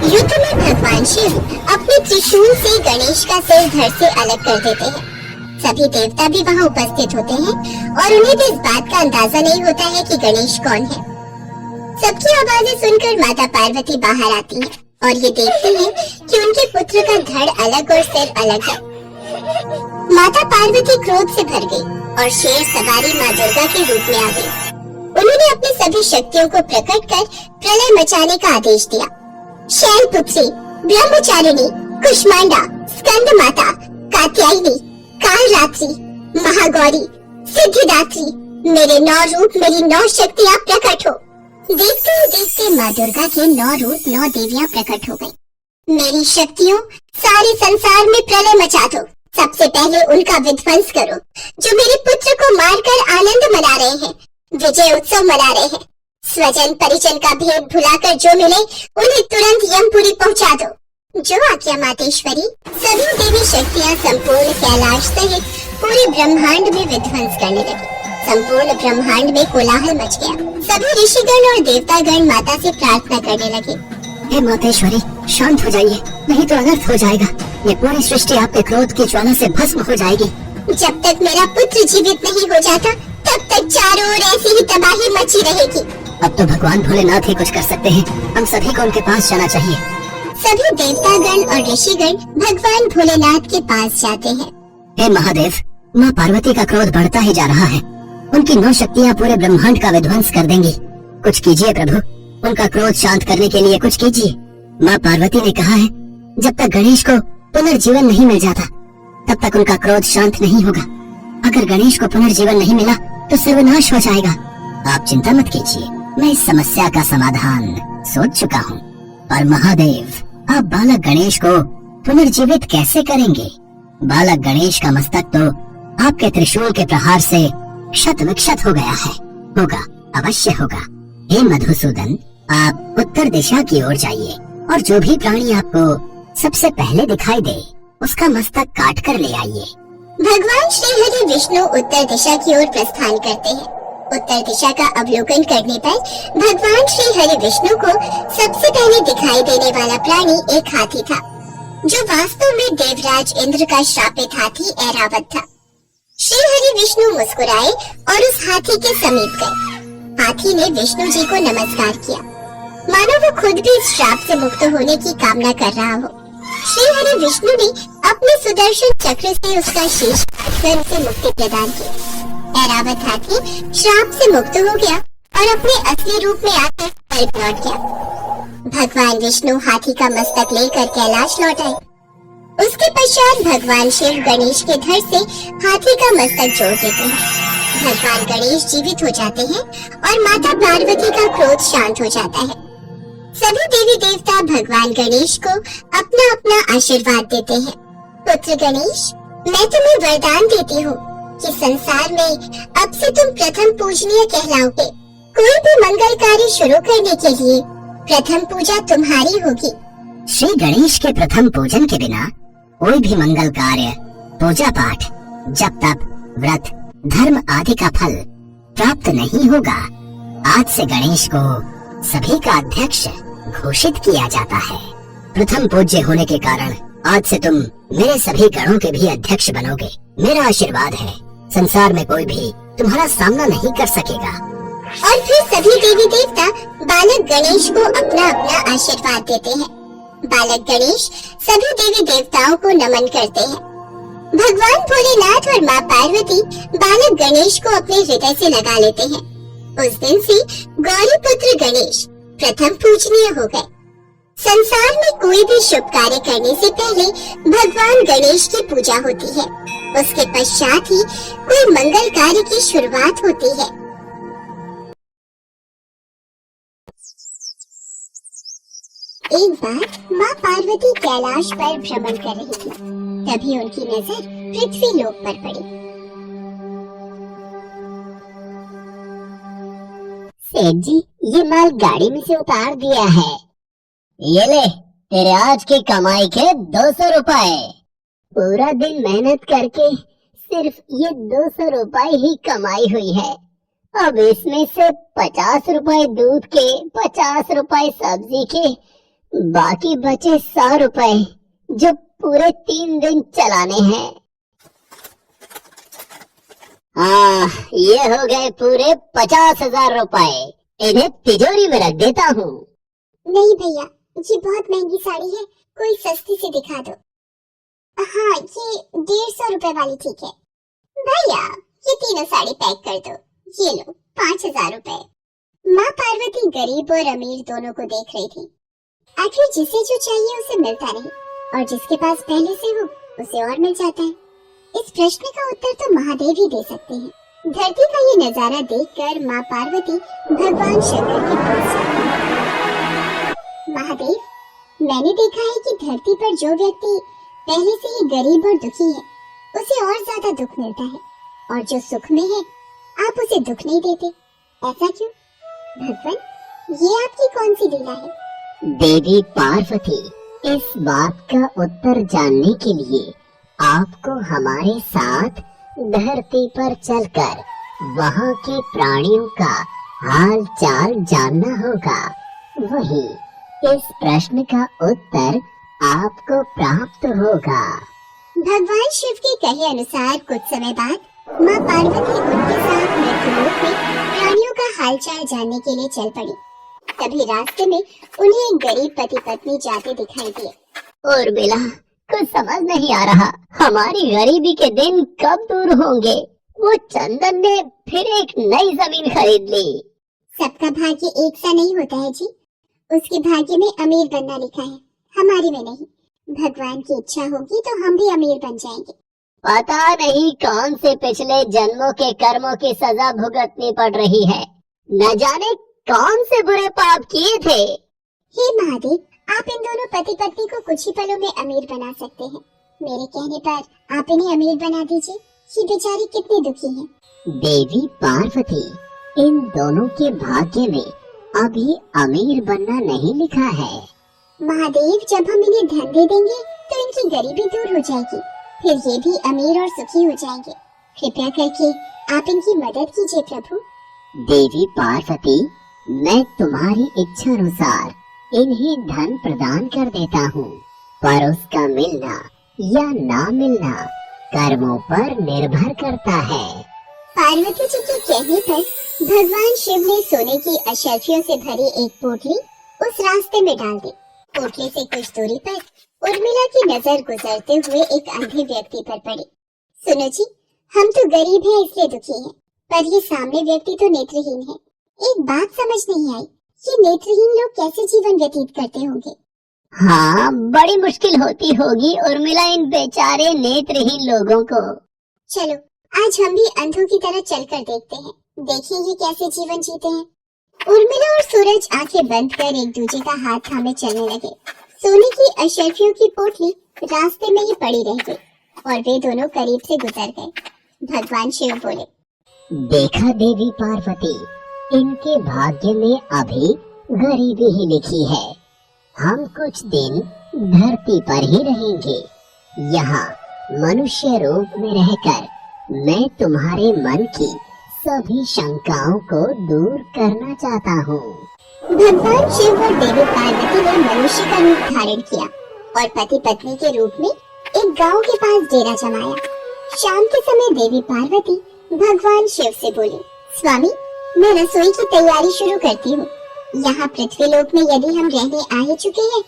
युद्ध में भगवान शिव अपने त्रिशूल से गणेश का सिर धड़ से अलग कर देते हैं। सभी देवता भी वहां उपस्थित होते हैं और उन्हें भी इस बात का अंदाजा नहीं होता है कि गणेश कौन है। सबकी आवाजें सुनकर माता पार्वती बाहर आती हैं और ये देखती हैं कि उनके पुत्र का धड़ अलग और सिर अलग है। माता पार्वती क्रोध से भर गई और शेर सवारी माँ दुर्गा के रूप में आ गई। उन्होंने अपनी सभी शक्तियों को प्रकट कर प्रलय मचाने का आदेश दिया। शैलपुत्री, ब्रह्मचारिणी, कुष्मांडा, स्कंद माता, कात्यायनी, कालरात्रि, महागौरी, सिद्धिदात्री, मेरे 9 रूप, मेरी 9 शक्तियाँ प्रकट हो। देखते माँ दुर्गा के 9 रूप 9 देवियाँ प्रकट हो गयी। मेरी शक्तियों सारे संसार में प्रलय मचा दो। सबसे पहले उनका विध्वंस करो, जो मेरे पुत्र को मारकर आनंद मना रहे हैं, विजय उत्सव मना रहे हैं। स्वजन परिजन का भेद भुलाकर जो मिले उन्हें तुरंत यमपुरी पहुंचा दो। जो आज्ञा मातेश्वरी। सभी देवी शक्तियां संपूर्ण कैलाश सहित पूरे ब्रह्मांड में विध्वंस करने लगी। संपूर्ण ब्रह्मांड में कोलाहल मच गया। सभी ऋषिगण और देवतागण माता से प्रार्थना करने लगे। हे मातेश्वरी, शांत हो जाइए, नहीं तो अनर्थ हो जाएगा। ये पूरी सृष्टि आपके क्रोध की ज्वाला से भस्म हो जाएगी। जब तक मेरा पुत्र जीवित नहीं हो जाता, तब तक चारों ओर ऐसी ही तबाही मची रहेगी। अब तो भगवान भोलेनाथ ही कुछ कर सकते हैं। हम सभी को उनके पास जाना चाहिए। सभी देवतागण और ऋषिगण भगवान भोलेनाथ के पास जाते हैं। हे महादेव, माँ पार्वती का क्रोध बढ़ता ही जा रहा है। उनकी 9 शक्तियाँ पूरे ब्रह्मांड का विध्वंस कर देंगी। कुछ कीजिए प्रभु, उनका क्रोध शांत करने के लिए कुछ कीजिए। माँ पार्वती ने कहा है, जब तक गणेश को पुनर्जीवन नहीं मिल जाता, तब तक उनका क्रोध शांत नहीं होगा। अगर गणेश को पुनर्जीवन नहीं मिला तो सर्वनाश हो जाएगा। आप चिंता मत कीजिए, मैं इस समस्या का समाधान सोच चुका हूँ। पर महादेव, आप बालक गणेश को पुनर्जीवित कैसे करेंगे? बालक गणेश का मस्तक तो आपके त्रिशूल के प्रहार से क्षत विक्षत हो गया है। होगा, अवश्य होगा। हे मधुसूदन, आप उत्तर दिशा की ओर जाइए और जो भी प्राणी आपको सबसे पहले दिखाई दे, उसका मस्तक काट कर ले आइए। भगवान श्री हरि विष्णु उत्तर दिशा की ओर प्रस्थान करते हैं। उत्तर दिशा का अवलोकन करने पर भगवान श्री हरि विष्णु को सबसे पहले दिखाई देने वाला प्राणी एक हाथी था, जो वास्तव में देवराज इंद्र का श्रापित हाथी ऐरावत था। श्री हरि विष्णु मुस्कुराए और उस हाथी के समीप गए। हाथी ने विष्णु जी को नमस्कार किया, मानो वो खुद भी इस श्राप से मुक्त होने की कामना कर रहा हो। श्री हरि विष्णु ने अपने सुदर्शन चक्र से उसका शीश काटकर उसे मुक्ति प्रदान की। ऐरावत हाथी श्राप से मुक्त हो गया और अपने असली रूप में आकर स्वर्ग लौट गया। भगवान विष्णु हाथी का मस्तक लेकर कैलाश लौट आए। उसके पश्चात भगवान शिव गणेश के धड़ से हाथी का मस्तक जोड़ देते हैं। भगवान गणेश जीवित हो जाते हैं और माता पार्वती का क्रोध शांत हो जाता है। सभी देवी देवता भगवान गणेश को अपना अपना आशीर्वाद देते हैं। पुत्र गणेश, मैं तुम्हें वरदान देती हूँ कि संसार में अब से तुम प्रथम पूजनीय कहलाओगे। कोई भी मंगल कार्य शुरू करने के लिए प्रथम पूजा तुम्हारी होगी। श्री गणेश के प्रथम पूजन के बिना कोई भी मंगल कार्य, पूजा पाठ, जप तप, व्रत, धर्म आदि का फल प्राप्त नहीं होगा। आज से गणेश को सभी का अध्यक्ष घोषित किया जाता है। प्रथम पूज्य होने के कारण आज से तुम मेरे सभी गणों के भी अध्यक्ष बनोगे। मेरा आशीर्वाद है, संसार में कोई भी तुम्हारा सामना नहीं कर सकेगा। और फिर सभी देवी देवता बालक गणेश को अपना अपना आशीर्वाद देते हैं। बालक गणेश सभी देवी देवताओं को नमन करते हैं। भगवान भोलेनाथ और माँ पार्वती बालक गणेश को अपने हृदय से लगा लेते हैं। उस दिन से गौरी पुत्र गणेश प्रथम पूजनीय हो गए। संसार में कोई भी शुभ कार्य करने से पहले भगवान गणेश की पूजा होती है। उसके पश्चात ही कोई मंगल कार्य की शुरुआत होती है। एक बार माँ पार्वती कैलाश पर भ्रमण कर रही थी। तभी उनकी नजर पृथ्वी लोक पर पड़ी। सेठ जी, ये माल गाड़ी में से उतार दिया है। ये ले, तेरे आज की कमाई के 200 रुपए। पूरा दिन मेहनत करके सिर्फ ये 200 रुपए ही कमाई हुई है। अब इसमें से 50 रुपए दूध के, 50 रुपए सब्जी के, बाकी बचे 100 रुपए जो पूरे 3 दिन चलाने हैं। हाँ, ये हो गए पूरे 50,000 रुपए। इन्हें तिजोरी में रख देता हूँ। नहीं भैया, ये बहुत महंगी साड़ी है, कोई सस्ती सी दिखा दो। हाँ, ये 150 रुपए वाली ठीक है। भैया, ये तीनों साड़ी पैक कर दो। ये लो 5000 रुपए। माँ पार्वती गरीब और अमीर दोनों को देख रही थी। आखिर जिसे जो चाहिए उसे मिलता नहीं, और जिसके पास पहले से हो उसे और मिल जाता है। इस प्रश्न का उत्तर तो महादेव ही दे सकते हैं। धरती का ये नजारा देखकर माँ पार्वती भगवान शंकर के पास गई। महादेव, मैंने देखा है कि धरती पर जो व्यक्ति पहले से ही गरीब और दुखी है, उसे और ज्यादा दुख मिलता है, और जो सुख में है आप उसे दुख नहीं देते। ऐसा क्यों? भगवान, ये आपकी कौन सी लीला है? देवी पार्वती, इस बात का उत्तर जानने के लिए आपको हमारे साथ धरती पर चलकर वहाँ के प्राणियों का हाल चाल जानना होगा। वही इस प्रश्न का उत्तर आपको प्राप्त होगा। भगवान शिव के कहे अनुसार कुछ समय बाद माँ पार्वती उनके साथ मृत्युलोक में प्राणियों का हालचाल जानने के लिए चल पड़ी। तभी रास्ते में उन्हें एक गरीब पति पत्नी जाते दिखाई दिए। और बेला, कुछ समझ नहीं आ रहा, हमारी गरीबी के दिन कब दूर होंगे। वो चंदन ने फिर एक नई जमीन खरीद ली। सबका भाग्य एक सा नहीं होता है जी। उसके भाग्य में अमीर बनना लिखा है, हमारी में नहीं। भगवान की इच्छा होगी तो हम भी अमीर बन जाएंगे। पता नहीं कौन से पिछले जन्मों के कर्मों की सजा भुगतनी पड़ रही है। न जाने कौन से बुरे पाप किए थे। हे महादेव, आप इन दोनों पति पत्नी को कुछ ही पलों में अमीर बना सकते हैं। मेरे कहने पर आप इन्हें अमीर बना दीजिए। ये बेचारी कितनी दुखी हैं। देवी पार्वती, इन दोनों के भाग्य में अभी अमीर बनना नहीं लिखा है। महादेव, जब हम इन्हें धन दे देंगे तो इनकी गरीबी दूर हो जाएगी, फिर ये भी अमीर और सुखी हो जाएंगे। कृपया करके आप इनकी मदद कीजिए प्रभु। देवी पार्वती, मैं तुम्हारी इच्छा अनुसार इन्हें धन प्रदान कर देता हूँ, पर उसका मिलना या ना मिलना कर्मों पर निर्भर करता है। पार्वती जी के कहने पर भगवान शिव ने सोने की अशर्फियों से भरी एक पोटली उस रास्ते में डाल दी। पोटली से कुछ दूरी पर उर्मिला की नजर गुजरते हुए एक अंधे व्यक्ति पर पड़ी। सुनो जी, हम तो गरीब हैं इसलिए दुखी हैं, पर ये सामने व्यक्ति तो नेत्रहीन है। एक बात समझ नहीं आई, ये नेत्रहीन लोग कैसे जीवन व्यतीत करते होंगे? हाँ, बड़ी मुश्किल होती होगी उर्मिला इन बेचारे नेत्रहीन लोगों को। चलो आज हम भी अंधों की तरह चलकर देखते हैं, देखिए ये कैसे जीवन जीते हैं। उर्मिला और सूरज आंखें बंद कर एक दूसरे का हाथ थामे चलने लगे। सोने की अशर्फियों की पोटली रास्ते में ही पड़ी रह गई और वे दोनों करीब से गुजर गए। भगवान शिव बोले, देखा देवी पार्वती, इनके भाग्य में अभी गरीबी ही लिखी है। हम कुछ दिन धरती पर ही रहेंगे। यहाँ मनुष्य रूप में रहकर मैं तुम्हारे मन की सभी शंकाओं को दूर करना चाहता हूँ। भगवान शिव और देवी पार्वती ने मनुष्य का रूप धारण किया और पति पत्नी के रूप में एक गांव के पास डेरा जमाया। शाम के समय देवी पार्वती भगवान शिव से बोली, स्वामी, मैं रसोई की तैयारी शुरू करती हूँ। यहाँ पृथ्वी लोक में यदि हम रहने आ ही चुके हैं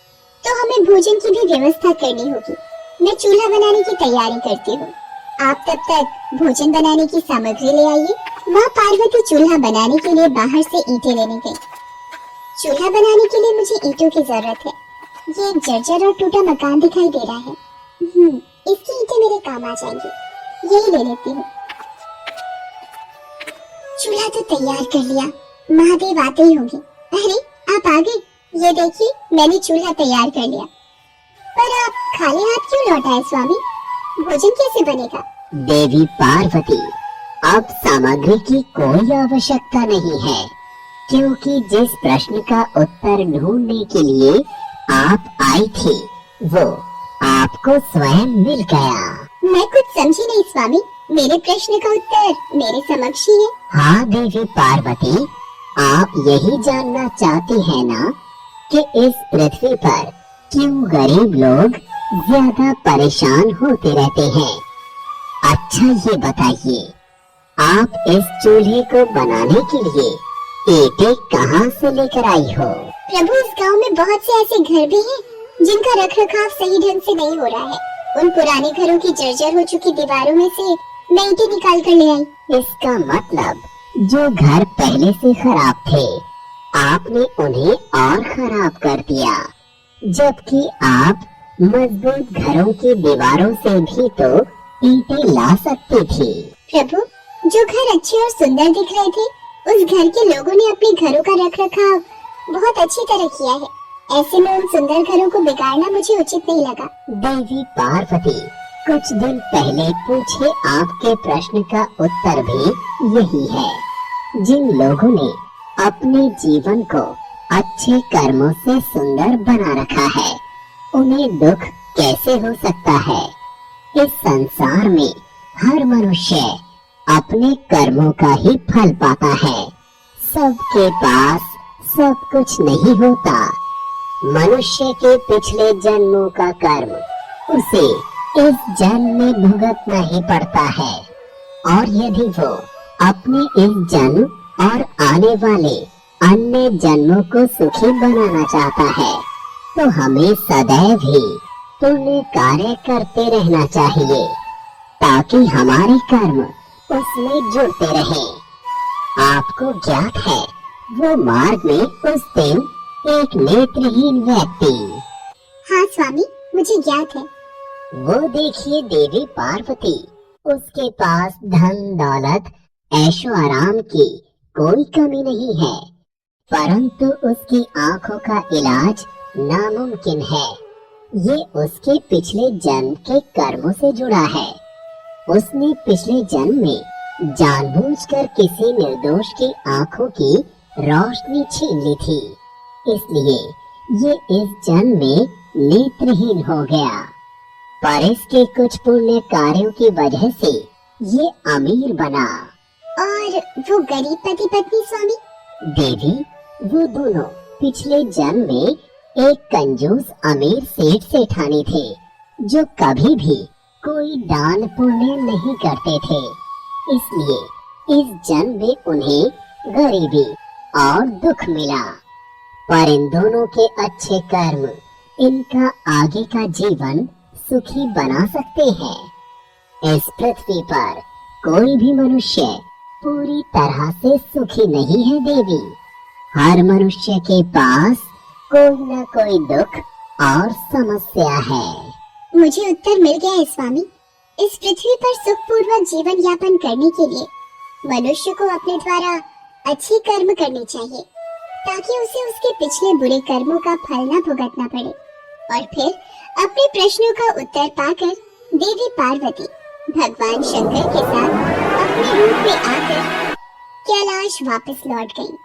तो हमें भोजन की भी व्यवस्था करनी होगी। मैं चूल्हा बनाने की तैयारी करती हूँ, आप तब तक भोजन बनाने की सामग्री ले आइए। माँ पार्वती चूल्हा बनाने के लिए बाहर से ईंटें लेने गई। चूल्हा बनाने के लिए मुझे ईंटों की जरूरत है। ये एक जर्जर और टूटा मकान दिखाई दे रहा है। इसकी ईंटें मेरे काम आ जाएंगी, यही ले लेती हूँ। चूल्हा तो तैयार कर लिया, महादेव आते ही होंगे। अरे आप आ गए, ये देखिए मैंने चूल्हा तैयार कर लिया। पर आप खाली हाथ क्यों लौट आए स्वामी? भोजन कैसे बनेगा? देवी पार्वती, अब सामग्री की कोई आवश्यकता नहीं है, क्योंकि जिस प्रश्न का उत्तर ढूंढने के लिए आप आई थी वो आपको स्वयं मिल गया। मैं कुछ समझी नहीं स्वामी, मेरे प्रश्न का उत्तर मेरे समक्ष ही है। हाँ देवी पार्वती, आप यही जानना चाहती हैं ना कि इस पृथ्वी पर क्यों गरीब लोग ज्यादा परेशान होते रहते हैं। अच्छा ये बताइए, आप इस चूल्हे को बनाने के लिए ईंटें कहाँ से लेकर आई हो? प्रभु, इस गांव में बहुत से ऐसे घर भी हैं जिनका रखरखाव सही ढंग से नहीं हो रहा है। उन पुराने घरों की जर्जर हो चुकी दीवारों में से मैं ईंटें निकाल कर ले आई। इसका मतलब जो घर पहले से खराब थे आपने उन्हें और खराब कर दिया, जबकि आप मजबूत घरों की दीवारों से भी तो ईंटें ला सकती थी। प्रभु, जो घर अच्छे और सुंदर दिख रहे थे उस घर के लोगों ने अपने घरों का रखरखाव बहुत अच्छी तरह किया है। ऐसे में उन सुंदर घरों को बिगाड़ना मुझे उचित नहीं लगा। देवी पार्वती, कुछ दिन पहले पूछे आपके प्रश्न का उत्तर भी यही है। जिन लोगों ने अपने जीवन को अच्छे कर्मों से सुंदर बना रखा है, उन्हें दुख कैसे हो सकता है? इस संसार में हर मनुष्य अपने कर्मों का ही फल पाता है। सबके पास सब कुछ नहीं होता। मनुष्य के पिछले जन्मों का कर्म उसे इस जन्म में भुगतना ही पड़ता है, और यदि वो अपने इस जन्म और आने वाले अन्य जन्मों को सुखी बनाना चाहता है, तो हमें सदैव ही पुण्य कार्य करते रहना चाहिए, ताकि हमारे कर्म उसमें जुड़ते रहें। आपको ज्ञात है, वो मार्ग में उस दिन एक नेत्रहीन व्यक्ति। हाँ स्वामी, मुझे ज्ञात है। वो देखिए देवी पार्वती, उसके पास धन दौलत ऐशो आराम की कोई कमी नहीं है, परंतु उसकी आंखों का इलाज नामुमकिन है। ये उसके पिछले जन्म के कर्मों से जुड़ा है। उसने पिछले जन्म में जानबूझकर किसी निर्दोष की आंखों की रोशनी छीन ली थी, इसलिए ये इस जन्म में नेत्रहीन हो गया। पर इसके कुछ पुण्य कार्यों की वजह से ये अमीर बना। और वो गरीब पति पत्नी स्वामी? देवी, वो दोनों पिछले जन्म में एक कंजूस अमीर सेठ सेठानी थे, जो कभी भी कोई दान पुण्य नहीं करते थे। इसलिए इस जन्म में उन्हें गरीबी और दुख मिला। पर इन दोनों के अच्छे कर्म इनका आगे का जीवन सुखी बना सकते हैं। इस पृथ्वी पर कोई भी मनुष्य पूरी तरह से सुखी नहीं है देवी। हर मनुष्य के पास कोई न कोई दुख और समस्या है। मुझे उत्तर मिल गया है स्वामी। इस पृथ्वी पर सुखपूर्वक जीवन यापन करने के लिए मनुष्य को अपने द्वारा अच्छे कर्म करने चाहिए, ताकि उसे उसके पिछले बुरे कर्मों का फल न भुगतना पड़े, और फिर अपने प्रश्नों का उत्तर पाकर देवी पार्वती भगवान शंकर के साथ अपने रूप में आकर कैलाश वापस लौट गईं।